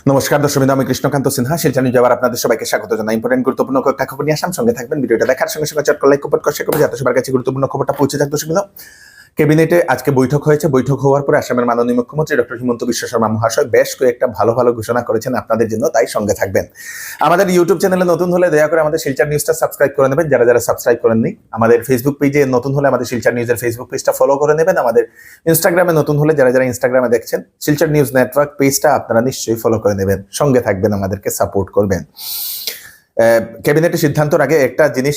নমস্কার দর্শক, আমি কৃষ্ণকান্ত সিনহা। শিলচর নিউজ আবার আপনাদের সবাইকে স্বাগত জানাই। ইম্পর্টেন্ট গুরুত্বপূর্ণ কয়েকটা খবর নিয়ে আসাম, সঙ্গে থাকবেন। ভিডিওটা দেখার সঙ্গে সঙ্গে চটকল লাইক কমেন্ট শেয়ার করবেন যাতে সবার কাছে গুরুত্বপূর্ণ খবরটা পৌঁছে যায়। দর্শক, ক্যাবিনেটে আজকে বৈঠক হয়েছে। বৈঠক হওয়ার পরে আসামের মাননীয় মুখ্যমন্ত্রী ডক্টর হিমন্ত বিশ্ব শর্মা মহাশয় বেশ কয়েকটা ভালো ভালো ঘোষণা করেছেন আপনাদের জন্য, তাই সঙ্গে থাকবেন। আমাদের ইউটিউব চ্যানেলে নতুন হলে দয়া করে আমাদের শিলচর নিউজটা সাবস্ক্রাইব করে নেবেন, যারা যারা সাবস্ক্রাইব করেননি। আমাদের ফেসবুক পেজে নতুন হলে আমাদের শিলচর নিউজের ফেসবুক পেজটা ফলো করে নেবেন। আমাদের ইনস্টাগ্রামে নতুন হলে যারা যারা ইনস্টাগ্রামে দেখছেন শিলচর নিউজ নেটওয়ার্ক পেজটা আপনারা নিশ্চয়ই ফলো করে নেবেন, সঙ্গে থাকবেন, আমাদেরকে সাপোর্ট করবেন। ক্যাবিনেটের সিদ্ধান্তের আগে একটা জিনিস,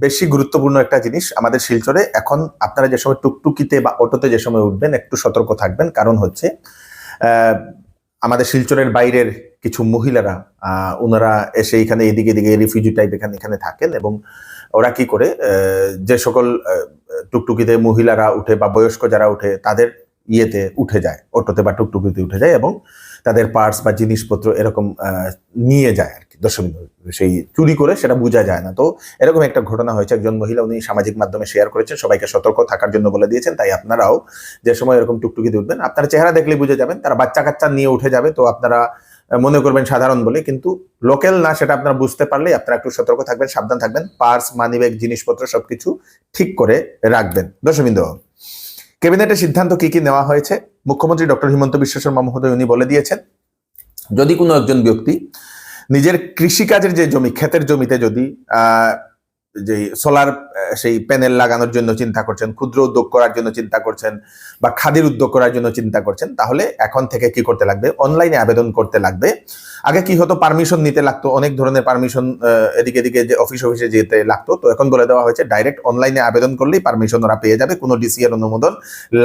বেশি গুরুত্বপূর্ণ একটা জিনিস, আমাদের শিলচরে এখন আপনারা যে সময় টুকটুকিতে বা অটোতে যে সময় উঠবেন একটু সতর্ক থাকবেন। কারণ হচ্ছে আমাদের শিলচরের বাইরের কিছু মহিলারা ওনারা এসে এখানে এদিকে এদিকে রিফিউজি টাইপ এখানে থাকেন, এবং ওরা কি করে যে সকল টুকটুকিতে মহিলারা উঠে বা বয়স্ক যারা উঠে তাদের ইয়েতে উঠে যায়, অটোতে বা টুকটুকিতে উঠে যায়, এবং তাদের পার্স বা জিনিসপত্র এরকম নিয়ে যায় আর কি। দর্শক, সেই চুরি করে সেটা বোঝা যায় না। তো এরকম একটা ঘটনা হয়েছে, একজন মহিলা উনি সামাজিক মাধ্যমে শেয়ার করেছেন, সবাইকে সতর্ক থাকার জন্য বলে দিয়েছেন। তাই আপনারাও যে সময় এরকম টুকটুকিতে উঠবেন আপনারা চেহারা দেখলেই বুঝে যাবেন তারা বাচ্চা কাচ্চা নিয়ে উঠে যাবে। তো আপনারা মনে করবেন সাধারণ বলে, কিন্তু লোকাল না সেটা আপনারা বুঝতে পারলে আপনারা একটু সতর্ক থাকবেন, সাবধান থাকবেন, পার্স মানিব্যাগ জিনিসপত্র সবকিছু ঠিক করে রাখবেন। দর্শকবৃন্দ, ক্যাবিনেটের সিদ্ধান্ত কি কি নেওয়া হয়েছে মুখ্যমন্ত্রী ডক্টর হিমন্ত বিশ্ব শর্মা মহোদয় উনি বলে দিয়েছেন, যদি কোনো একজন ব্যক্তি নিজের কৃষিকাজের যে জমি, ক্ষেতের জমিতে যদি যে সোলার সেই প্যানেল লাগানোর জন্য চিন্তা করছেন, ক্ষুদ্র উদ্যোগ করার জন্য চিন্তা করছেন, বা খাদির উদ্যোগ করার জন্য চিন্তা করছেন, তাহলে এখন থেকে কি করতে লাগবে? অনলাইনে আবেদন করতে লাগবে। আগে কি হতো, পারমিশন নিতে লাগতো, অনেক ধরনের পারমিশন এদিকে এদিকে যে অফিসে যেতে লাগতো। তো এখন বলে দেওয়া হয়েছে ডাইরেক্ট অনলাইনে আবেদন করলেই পারমিশন ওরা পেয়ে যাবে, কোনো ডিসি এর অনুমোদন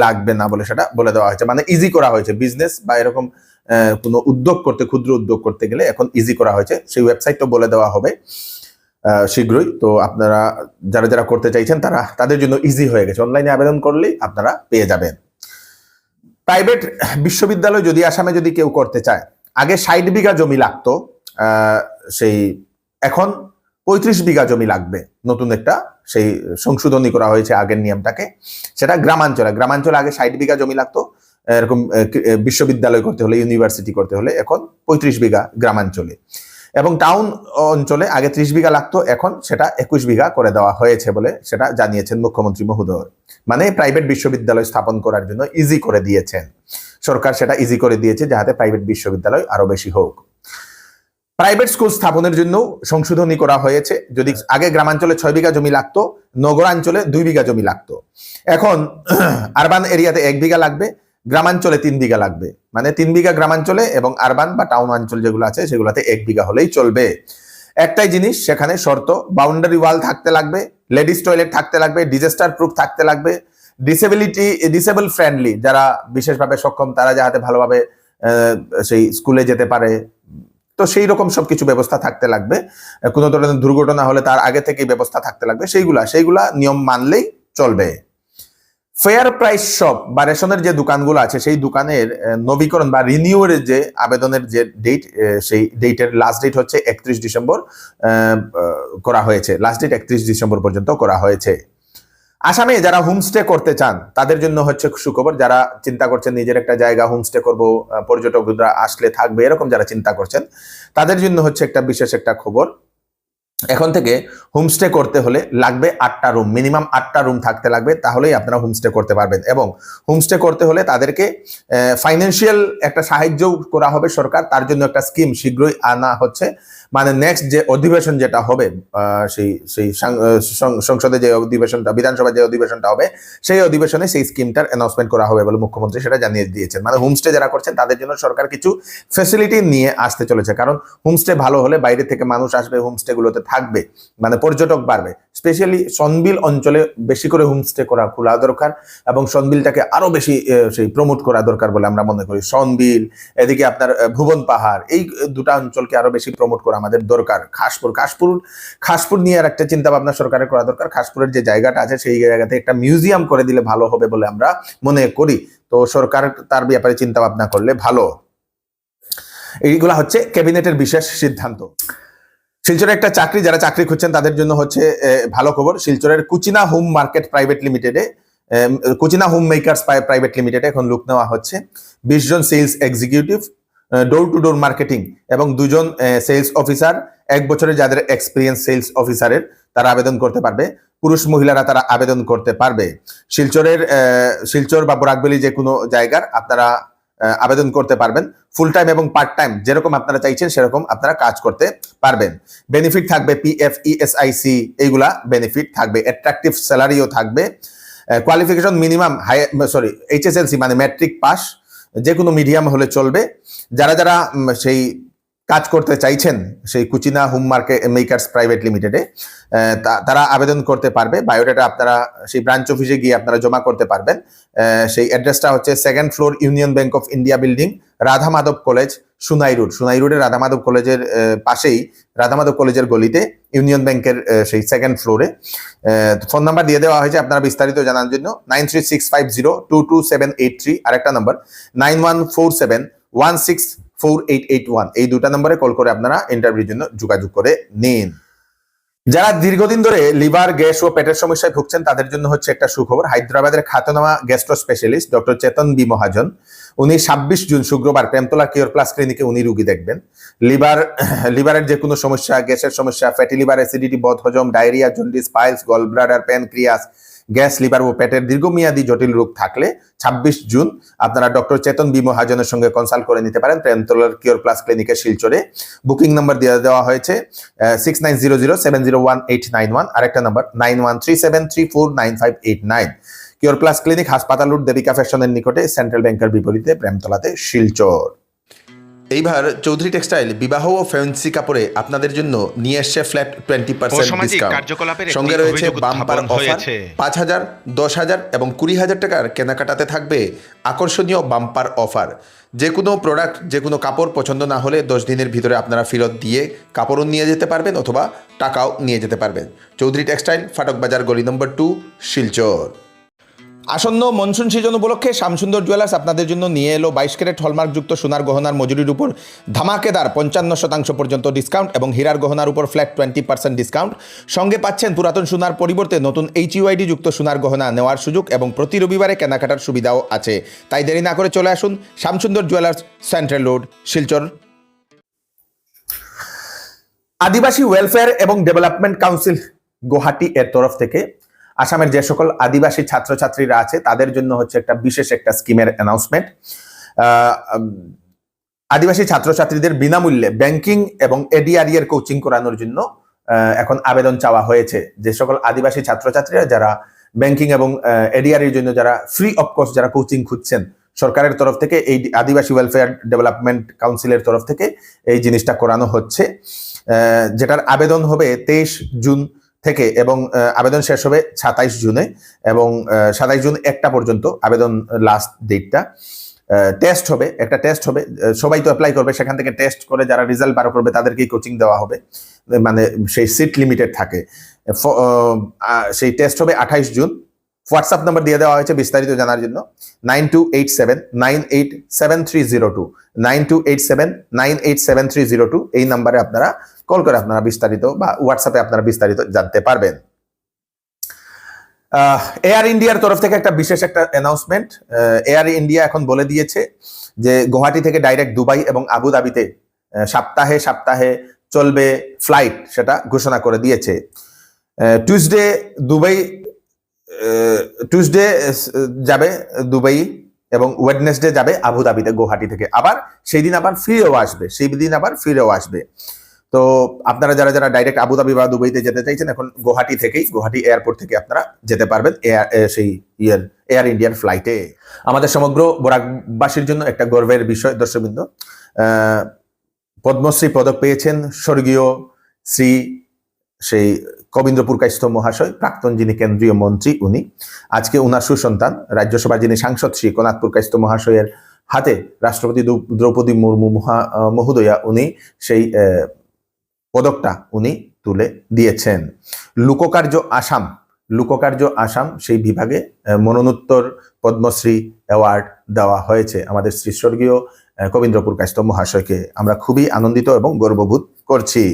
লাগবে না বলে সেটা বলে দেওয়া হয়েছে। মানে ইজি করা হয়েছে বিজনেস বা এরকম কোনো উদ্যোগ করতে, ক্ষুদ্র উদ্যোগ করতে গেলে এখন ইজি করা হয়েছে। সেই ওয়েবসাইটটা বলে দেওয়া হবে শীঘ্রই। তো আপনারা যারা যারা করতে চাইছেন তাদের জন্য ইজি হয়ে গেছে, অনলাইনে আবেদন করলেই আপনারা পেয়ে যাবেন। প্রাইভেট বিশ্ববিদ্যালয় যদি আসামে যদি কেউ করতে চায়, আগে 60 বিঘা জমি লাগতো, সেই এখন 35 বিঘা জমি লাগবে। নতুন একটা সেই সংশোধনী করা হয়েছে আগের নিয়মটাকে, সেটা গ্রামাঞ্চলে আগে 60 বিঘা জমি লাগতো এরকম বিশ্ববিদ্যালয় করতে হলে, ইউনিভার্সিটি করতে হলে, এখন 35 বিঘা গ্রামাঞ্চলে। এবং টাউন অঞ্চলে আগে 30 বিঘা লাগতো, এখন সেটা 21 বিঘা করে দেওয়া হয়েছে বলে সেটা জানিয়েছেন মুখ্যমন্ত্রী মহোদয়। মানে প্রাইভেট বিশ্ববিদ্যালয় স্থাপন করার জন্য ইজি করে দিয়েছেন সরকার, সেটা ইজি করে দিয়েছে যাতে প্রাইভেট বিশ্ববিদ্যালয় আরো বেশি হোক। প্রাইভেট স্কুল স্থাপনের জন্য সংশোধনী করা হয়েছে। যদি আগে গ্রামাঞ্চলে 6 বিঘা জমি লাগতো, নগরাঞ্চলে 2 বিঘা জমি লাগতো, এখন আরবান এরিয়াতে 1 বিঘা লাগবে, গ্রামাঞ্চলে 3 বিঘা লাগবে। মানে 3 বিঘা গ্রামাঞ্চলে এবং আরবান বা টাউন অঞ্চল যেগুলো আছে সেগুলোতে 1 বিঘা হলেই চলবে। একটাই জিনিস সেখানে শর্ত, বাউন্ডারি ওয়াল থাকতে লাগবে, লেডিস টয়লেট থাকতে লাগবে, ডিজাস্টার প্রুফ থাকতে লাগবে, ডিসেবল ফ্রেন্ডলি, যারা বিশেষভাবে সক্ষম তারা যাতে ভালোভাবে সেই স্কুলে যেতে পারে, তো সেই রকম সবকিছু ব্যবস্থা থাকতে লাগবে। কোনো ধরনের দুর্ঘটনা হলে তার আগে থেকেই ব্যবস্থা থাকতে লাগবে। সেইগুলা নিয়ম মানলেই চলবে। ফেয়ার প্রাইস শপ বা রেশনের যে দোকানগুলো আছে সেই দোকানের নবীকরণ বা রিনিউয়ের যে আবেদনের যে ডেট, সেই ডেটের লাস্ট ডেট হচ্ছে 31 ডিসেম্বর করা হয়েছে। লাস্ট ডেট 31 ডিসেম্বর পর্যন্ত করা হয়েছে। আসামে যারা হোমস্টে করতে চান তাদের জন্য হচ্ছে সুখবর। যারা চিন্তা করছেন নিজের একটা জায়গা হোমস্টে করব, পর্যটকরা আসলে থাকবে, এরকম যারা চিন্তা করছেন তাদের জন্য হচ্ছে একটা বিশেষ একটা খবর। এখন থেকে হোমস্টে করতে হলে লাগবে 8টা রুম, মিনিমাম 8টা রুম থাকতে লাগবে, তাহলেই আপনারা হোমস্টে করতে পারবেন। এবং হোমস্টে করতে হলে তাদেরকে ফাইন্যান্সিয়াল একটা সাহায্য করা হবে সরকার, তার জন্য একটা স্কিম শীঘ্রই আনা হচ্ছে। মানে নেক্সট যে অধিবেশন যেটা হবে, সেই সংসদে যে অধিবেশনটা, বিধানসভা যে অধিবেশনটা হবে, সেই অধিবেশনে সেই স্কিমটার অ্যানাউন্সমেন্ট করা হবে বলে মুখ্যমন্ত্রী সেটা জানিয়ে দিয়েছেন। মানে হোমস্টে যারা করছেন তাদের জন্য সরকার কিছু ফ্যাসিলিটি নিয়ে আসতে চলেছে। কারণ হোমস্টে ভালো হলে বাইরে থেকে মানুষ আসবে, হোমস্টে গুলোতে থাকবে, মানে পর্যটক বাড়বে। স্পেশালি সনবিল অঞ্চলে বেশি করে হোমস্টে খোলা দরকার, এবং সনবিলটাকে আরো বেশি সেই প্রমোট করা দরকার বলে আমরা মনে করি। সনবিল, এদিকে আপনার ভুবন পাহাড়, এই দুটা অঞ্চলকে আরো বেশি প্রমোট করা আমাদের দরকার। খাসপুর নিয়ে আর একটা চিন্তা ভাবনা সরকারের করা দরকার। খাসপুরের যে জায়গাটা আছে সেই জায়গাতে একটা মিউজিয়াম করে দিলে ভালো হবে বলে আমরা মনে করি। তো সরকার তার ব্যাপারে চিন্তা ভাবনা করলে ভালো। এইগুলা হচ্ছে ক্যাবিনেটের বিশেষ সিদ্ধান্ত। শিলচরে একটা চাকরি, যারা চাকরি খুঁজছেন তাদের জন্য হচ্ছে ভালো খবর। শিলচরের কুচিনা হোম মার্কেট প্রাইভেট লিমিটেডে, কুচিনা হোম মেকার্স প্রাইভেট লিমিটেডে এখন লোক নেওয়া হচ্ছে। 20 জন sales executive, door to door marketing এবং 2 জন সেলস অফিসার, 1 বছরের যাদের এক্সপিরিয়েন্স সেলস অফিসারের, তারা আবেদন করতে পারবে। পুরুষ মহিলারা তারা আবেদন করতে পারবে। শিলচর বা বরাকবেলি যে কোনো জায়গার আপনারা আবেদন করতে পারবেন। ফুল টাইম এবং পার্ট টাইম যেরকম আপনারা চাইছেন সেরকম আপনারা কাজ করতে পারবেন। বেনিফিট থাকবে পিএফ, ইএসআইসি, এইগুলা বেনিফিট থাকবে। অ্যাট্রাকটিভ স্যালারিও থাকবে। কোয়ালিফিকেশন মিনিমাম এইচএসএলসি মানে ম্যাট্রিক পাস, যে কোনো মিডিয়াম হলে চলবে। যারা যারা সেই কাজ করতে চাইছেন সেই Kuchina home market makers private লিমিটেডে, তারা আবেদন করতে পারবে। বায়োডাটা আপনারা সেই ব্রাঞ্চ অফিসে গিয়ে আপনারা জমা করতে পারবেন। সেই অ্যাড্রেসটা হচ্ছে 2nd floor union bank of India building, Radha Madhab college, Sunai রোডে রাধা মাধব কলেজের পাশেই, রাধা মাধব কলেজের গলিতে ইউনিয়ন ব্যাংকের সেই 2nd ফ্লোরে। ফোন নাম্বার দিয়ে দেওয়া হয়েছে আপনারা বিস্তারিত জানার জন্য 9365022783, আরেকটা নাম্বার 9147164881। এই 2টা নম্বরে কল করে আপনারা ইন্টারভিউর জন্য যোগাযোগ করে নিন। যারা দীর্ঘদিন ধরে লিভার, গ্যাস ও পেটের সমস্যায় ভুগছেন তাদের জন্য হচ্ছে একটা সুখবর। হায়দ্রাবাদের খ্যাতনামা গ্যাস্ট্রো স্পেশালিস্ট ডক্টর চেতন বি মহাজন, উনি 26 জুন শুক্রবার প্রেমতলা কিওর প্লাস ক্লিনিকে উনি রুগী দেখবেন। লিভারের যে কোনো সমস্যা, গ্যাসের সমস্যা, ফ্যাটি লিভার, অ্যাসিডিটি, বদহজম, diarrhoea, jaundice, piles, gall bladder, pancreas, gas, liver ও পেটের দীর্ঘমেয়াদী জটিল রোগ থাকলে 26 জুন আপনারা ডক্টর চেতন বি মহাজনের সঙ্গে কনসাল্ট করে নিতে পারেন প্রেমতলার কিওর প্লাস ক্লিনিকের শিলচরে। বুকিং নাম্বার দিয়ে দেওয়া হয়েছে 6900701891, আরেকটা নাম্বার 9137349589। কিওর প্লাস ক্লিনিক, হাসপাতাল রোড, দেবিকা ফ্যাশনের নিকটে, সেন্ট্রাল ব্যাংকের বিপরীতে, প্রেমতলাতে, শিলচর। এইবার চৌধুরী টেক্সটাইল বিবাহ ও ফ্যান্সি কাপড়ে আপনাদের জন্য নিয়ে এসছে ফ্ল্যাট 20% ডিসকাউন্ট। সঙ্গে রয়েছে বাম্পার অফার, 5,000, 10,000 এবং 20,000 টাকার কেনাকাটাতে থাকবে আকর্ষণীয় বাম্পার অফার। যে কোনো প্রোডাক্ট, যে কোনো কাপড় পছন্দ না হলে 10 দিনের ভিতরে আপনারা ফেরত দিয়ে কাপড়ও নিয়ে যেতে পারবেন অথবা টাকাও নিয়ে যেতে পারবেন। চৌধুরী টেক্সটাইল, ফাটক বাজার, গলি নম্বর 2, শিলচর। আসন্ন মনসুন সিজন উপলক্ষে শ্যামসুন্দর জুয়েলার্স আপনাদের জন্য নিয়ে এলো 22 ক্যারেট হলমার্কযুক্ত সোনার গহনার মজুরির উপর ধামাকেদার 55% পর্যন্ত ডিসকাউন্ট এবং হীরার গহনার উপর ফ্ল্যাট 20% ডিসকাউন্ট। সঙ্গে পাচ্ছেন পুরাতন সোনার পরিবর্তে নতুন HUID যুক্ত সোনার গহনা নেওয়ার সুযোগ এবং প্রতি রবিবারে কেনাকাটার সুবিধাও আছে। তাই দেরি না করে চলে আসুন Shyamsundar jewellers, central road, Silchar. Adivasi welfare এবং ডেভেলপমেন্ট কাউন্সিল গুয়াহাটি এর তরফ থেকে আসামের যে সকল আদিবাসী ছাত্রছাত্রীরা আছে তাদের জন্য হচ্ছে একটা বিশেষ একটা স্কিমের অ্যানাউন্সমেন্ট। আদিবাসী ছাত্রছাত্রীদের বিনামূল্যে ব্যাংকিং এবং এডিআরই এর কোচিং করানোর জন্য এখন আবেদন চাওয়া হয়েছে। যে সকল আদিবাসী ছাত্রছাত্রীরা যারা ব্যাংকিং এবং এডিআরই এর জন্য যারা ফ্রি অফ কস্ট যারা কোচিং খুঁজছেন, সরকারের তরফ থেকে এই আদিবাসী ওয়েলফেয়ার ডেভেলপমেন্ট কাউন্সিলের তরফ থেকে এই জিনিসটা করানো হচ্ছে, যেটার আবেদন হবে 23 জুন থেকে এবং আবেদন শেষ হবে 27 জুনে এবং 27 জুন 1টা পর্যন্ত আবেদন লাস্ট ডেটটা। টেস্ট হবে, একটা টেস্ট হবে, সবাই তো অ্যাপ্লাই করবে, সেখান থেকে টেস্ট করে যারা রেজাল্ট বার করবে তাদেরকেই কোচিং দেওয়া হবে, মানে সেই সিট লিমিটেড থাকে। সেই টেস্ট হবে 28 জুন। হোয়াটসঅ্যাপ নাম্বার দিয়ে দেওয়া হয়েছে বিস্তারিত জানার জন্য 9287987302, 9287987302। এই নাম্বারে আপনারা কল করে আপনারা বিস্তারিত বা হোয়াটসঅ্যাপে আপনারা বিস্তারিত জানতে পারবেন। এয়ার ইন্ডিয়ার তরফ থেকে একটা বিশেষ একটা অ্যানাউন্সমেন্ট। এয়ার ইন্ডিয়া এখন বলে দিয়েছে যে গুয়াহাটি থেকে ডাইরেক্ট দুবাই এবং আবুধাবিতে সপ্তাহে সপ্তাহে চলবে ফ্লাইট, সেটা ঘোষণা করে দিয়েছে। টুইসডে যাবে দুবাই এবং ওয়েডনেসডে যাবে আবুধাবিতে গুয়াহাটি থেকে, আবার সেই দিন আবার ফিরেও আসবে। তো আপনারা যারা যারা ডাইরেক্ট আবুধাবি বা দুবাইতে যেতে চাইছেন এখন গুয়াহাটি এয়ারপোর্ট থেকে আপনারা যেতে পারবেন সেই এয়ার ইন্ডিয়ার ফ্লাইটে। আমাদের সমগ্র বরাকবাসীর জন্য একটা গর্বের বিষয় দর্শকবৃন্দ, পদ্মশ্রী পদক পেয়েছেন স্বর্গীয় শ্রী সেই কবীন্দ্রপুর কায়স্থ মহাশয়, প্রাক্তন যিনি কেন্দ্রীয় মন্ত্রী, উনি আজকে উনার সুসন্তান রাজ্যসভার যিনি সাংসদ শ্রী কনাথপুর কায়স্থ মহাশয়ের হাতে রাষ্ট্রপতি দ্রৌপদী মুর্মু মহোদয়া উনি সেই পদকটা উনি তুলে দিয়েছেন। লোককার্য আসাম সেই বিভাগে মরণোত্তর পদ্মশ্রী অ্যাওয়ার্ড দেওয়া হয়েছে আমাদের শ্রী স্বর্গীয় কবীন্দ্রপুর কায়স্থ মহাশয়কে। আমরা খুবই আনন্দিত এবং গর্ববোধ করছি।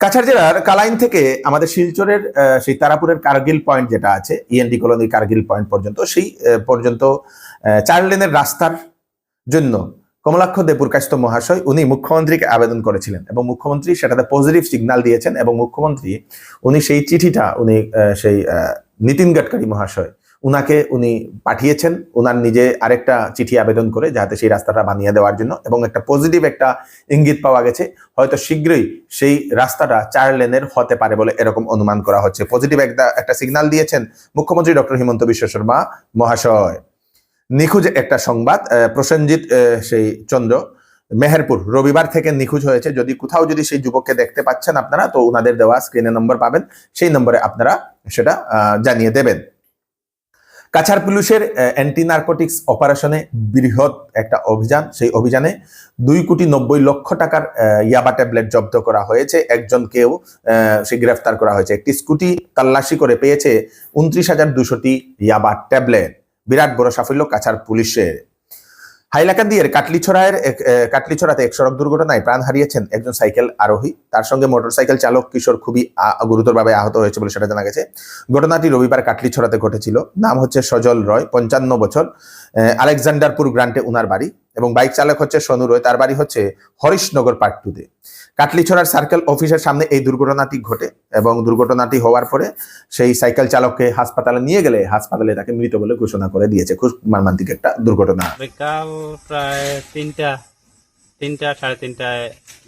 কাছাড় জেলার কালাইন থেকে আমাদের শিলচরের সেই তারাপুরের কার্গিল পয়েন্ট যেটা আছে, ইএনডি কলোনির কার্গিল পয়েন্ট পর্যন্ত, সেই পর্যন্ত 4 লেনের রাস্তার জন্য কমলাক্ষ দেপুরকাস্ত মহাশয় উনি মুখ্যমন্ত্রীকে আবেদন করেছিলেন এবং মুখ্যমন্ত্রী সেটাতে পজিটিভ সিগন্যাল দিয়েছেন এবং মুখ্যমন্ত্রী উনি সেই চিঠিটা উনি সেই নীতিন গাডকারি মহাশয় উনাকে উনি পাঠিয়েছেন উনার নিজে আরেকটা চিঠি আবেদন করে যাতে সেই রাস্তাটা বানিয়ে দেওয়ার জন্য এবং একটা পজিটিভ একটা ইঙ্গিত পাওয়া গেছে হয়তো শীঘ্রই সেই রাস্তাটা 4 লেনের হতে পারে বলে এরকম অনুমান করা হচ্ছে। পজিটিভ একটা সিগন্যাল দিয়েছেন মুখ্যমন্ত্রী ডক্টর হিমন্ত বিশ্ব শর্মা মহাশয়। নিখোঁজ একটা সংবাদ, প্রসেনজিৎ সেই চন্দ্র মেহেরপুর রবিবার থেকে নিখোঁজ হয়েছে। যদি কোথাও যদি সেই যুবককে দেখতে পাচ্ছেন আপনারা তো ওনাদের দেওয়া স্ক্রিনে নম্বর পাবেন, সেই নম্বরে আপনারা সেটা জানিয়ে দেবেন। কাছাড় পুলিশের অ্যান্টি নার্কোটিক্স অপারেশনে বৃহৎ একটা অভিযান, সেই অভিযানে 2,90,00,000 টাকার ইয়াবা ট্যাবলেট জব্দ করা হয়েছে। একজনকেও সে গ্রেফতার করা হয়েছে। একটি স্কুটি তল্লাশি করে পেয়েছে 29,200টি ইয়াবা ট্যাবলেট। বিরাট বড় সাফল্য কাছাড় পুলিশের। হাইলাকান্দির কাটলিছড়াতে এক সড়ক দুর্ঘটনায় প্রাণ হারিয়েছেন একজন সাইকেল আরোহী, তার সঙ্গে মোটরসাইকেল চালক কিশোর খুবই গুরুতরভাবে আহত হয়েছে বলে সেটা জানা গেছে। ঘটনাটি রবিবার কাটলিছড়াতে ঘটেছিল। নাম হচ্ছে সজল রয়, 55 বছর, আলেকজান্ডারপুর গ্রান্টে উনার বাড়ি এবং বাইক চালক হচ্ছে সনু রয়, তার বাড়ি হচ্ছে হরিশনগর পার্ট 2-তে। কাটলিছড়ার সার্কেল অফিসের সামনে এই দুর্ঘটনাটি ঘটে এবং দুর্ঘটনাটি হওয়ার পরে সেই সাইকেল চালককে হাসপাতালে নিয়ে গেলে হাসপাতালে তাকে মৃত বলে ঘোষণা করে দিয়েছে। খুব মর্মান্তিক একটা দুর্ঘটনা। বিকাল প্রায় 3টা 3:30টায়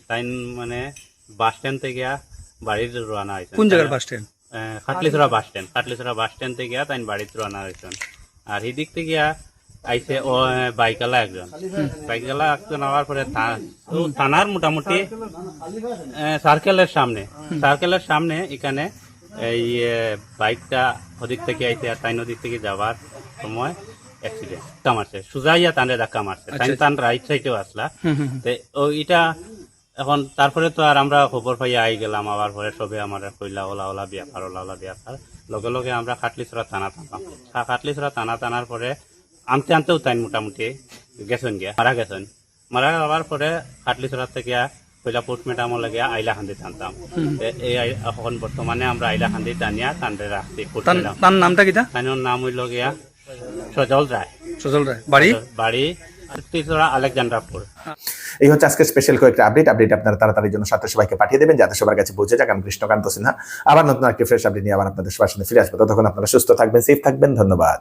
টাইম মানে বাস স্ট্যান্ড থেকে বাড়ির রওনা হয়েছে। কোন জায়গার বাস স্ট্যান্ড? খাটলিছড়া বাস স্ট্যান্ড থেকে তাই বাড়িতে রওনা হয়েছেন। আর এদিক থেকে আইসে ও বাইকালা একজন আওয়ার পরে থানার মোটামুটি সার্কেলের সামনে এখানে এই বাইকটা ওদিক থেকে আইসে আর তাই নদীর থেকে যাওয়ার সময় অ্যাক্সিডেন্ট ধাক্কা মারছে, সুজাইয়া তানে ধাক্কা মারছে, তান রাইট সাইডেও আসলা। এটা এখন তারপরে তো আর আমরা খবর পাইয়া আই গেলাম, আবার পরে সবে আমার কইলা ওলা ব্যাপার লগে লগে আমরা খাটলিছড়া থানা টানলাম। খাটলিছড়া থানা টানার পরে আনতেও তাই মোটামুটি গেছেন মারা যাওয়ার পরে খাটলিছড়া থেকে কইলা পোস্টমর্টম লাগে আইলাখান্দি টানতাম। এই এখন বর্তমানে আমরা আইলাখান্দি টানিয়া টানতে রাখছি। তার নামটা কিটা? তার নাম হইল গিয়া সজল রায়। বাড়ি আলেকজান্ডারপুর। এই হচ্ছে আজকে স্পেশাল কয়েকটা আপডেট আপনারা তাড়াতাড়ি জন্য সাথে সবাইকে পাঠিয়ে দেবেন যাতে সবার কাছে পৌঁছে যাক। আমি কৃষ্ণকান্ত সিনহা আবার নতুন একটি ফ্রেশ আপডেট নিয়ে আবার আপনাদের সবার সামনে ফিরে আসবো। ততক্ষণ আপনারা সুস্থ থাকবেন, সেফ থাকবেন। ধন্যবাদ।